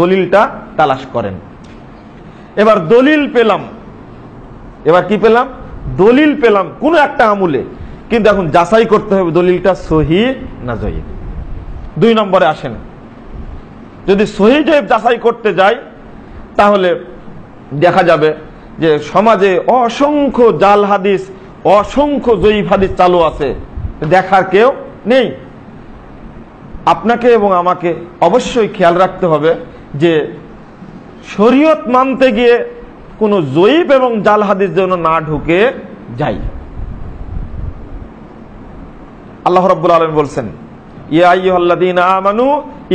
দলিলটা তালাশ করেন। এবার দলিল পেলাম, এবার কি পেলাম? দলিল পেলাম কোন একটা আমলে, কিন্তু এখন যাচাই করতে হবে দলিলটা সহিহ না জয়ীফ। 2 নম্বরে আসেন, যদি সহিহ জয়ীফ যাচাই করতে যাই তাহলে দেখা যাবে যে সমাজে অসংখ্য জাল হাদিস, অসংখ্য জয়ীফ হাদিস চালু আছে, দেখার কেউ নেই। আপনাকে এবং আমাকে অবশ্যই খেয়াল রাখতে হবে যে শরীয়ত মানতে গিয়ে কোনো জয়ীফ এবং জাল হাদিস যেন না ঢুকে যায়। আল্লাহ রাব্বুল আলামিন বলছেন, ইয়া আইয়ুহাল্লাযীনা আমানু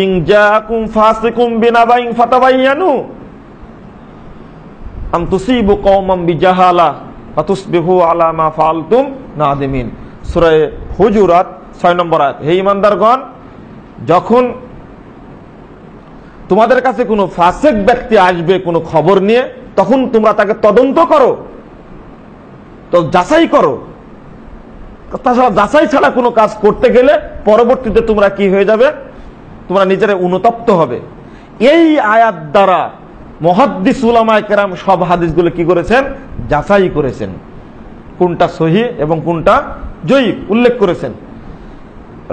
ইন জাআকুম ফাসিকুম বিনাবাইন ফাতাবায়ানু আন তুসিবু কওমান বিজাহালা ফাতুসবিহু আলা মা ফাআলতুম নাদিমিন। সূরা হুজুরাত 6 নম্বর আয়াত। হে ঈমানদারগণ, যখন তোমাদের কাছে কোনো ফাসিক ব্যক্তি আসবে কোনো খবর নিয়ে, তখন তোমরা তাকে তদন্ত করো, তো যাচাই করো। তাছাড়া যাচাই ছাড়া কোনো কাজ করতে গেলে পরবর্তীতে তোমরা কি হয়ে যাবে? তোমরা নিজেরা অনুতপ্ত হবে। এই আয়াত দ্বারা মুহাদ্দিস উলামায়ে কেরাম সব হাদিসগুলো কি করেছেন? যাচাই করেছেন, কোনটা সহিহ এবং কোনটা জয়ীফ উল্লেখ করেছেন।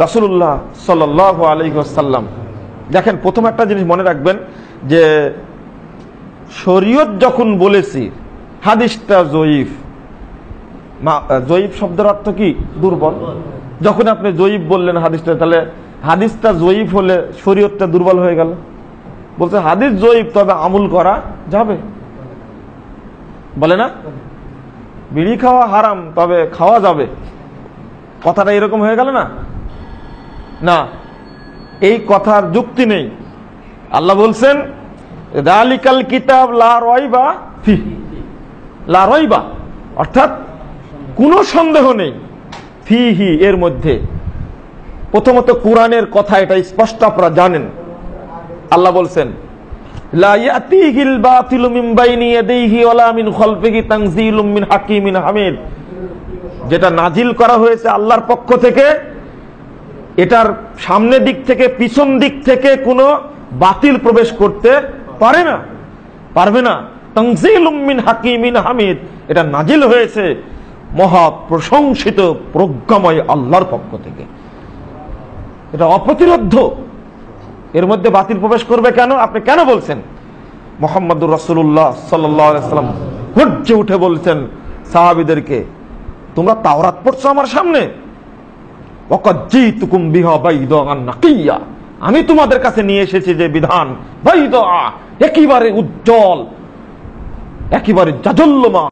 রাসূলুল্লাহ সাল্লাল্লাহু আলাইহি ওয়াসাল্লাম, দেখেন প্রথম একটা জিনিস মনে রাখবেন যে শরীয়ত যখন বলেছি হাদিসটা জয়ীফ, জয়ীফ শব্দের অর্থ কি? দুর্বল। যখন আপনি জয়ীফ বললেন হাদিসটা, তাহলে হাদিসটা জয়ীফ হলে শরীয়তটা দুর্বল হয়ে গেল। বলছে হাদিস জয়ীফ, তবে আমল করা যাবে, বলে না? বিড়ি খাওয়া হারাম, তবে খাওয়া যাবে, কথাটা এরকম হয়ে গেল না? না, এই কথার যুক্তি নেই। আল্লাহ বলছেন যালিকাল কিতাব লা রাইবা ফিহি, লা রাইবা অর্থাৎ কোনো সন্দেহ নেই, ফিহি এর মধ্যে। প্রথমত কোরআনের কথা, এটা স্পষ্ট আপনারা জানেন। আল্লাহ বলছেন লা ইয়াতিহিল বাতিলু মিন বাইনি ইয়াদিহি ওয়ালা মিন খালফিহি তানজিলুম মিন হাকিমিন হামিদ। যেটা নাজিল করা হয়েছে আল্লাহর পক্ষ থেকে, এটার সামনের দিক থেকে পিছন দিক থেকে কোনো বাতিল প্রবেশ করতে পারবে না। তানজিলুম মিন হাকিমিন হামিদ, এটা নাজিল হয়েছে মহা প্রশংসিত প্রজ্ঞাময় আল্লাহর পক্ষ থেকে। এটা অপ্রতিরোধ্য, এর মধ্যে বাতিল প্রবেশ করবে কেন? আপনি কেন বলছেন? মুহাম্মদুর রাসূলুল্লাহ সাল্লাল্লাহু আলাইহি ওয়াসাল্লাম গর্জে উঠে বলছেন সাহাবীদেরকে, তোমরা তাওরাত পড়ছো আমার সামনে, ওয়াকাদ জিতুকুম বিহা বাইদাআন নাকিয়্যা, আমি তোমাদের কাছে নিয়ে এসেছি যে বিধান বাইদা, একেবারে উজ্জ্বল, একেবারে জাজল্যমান।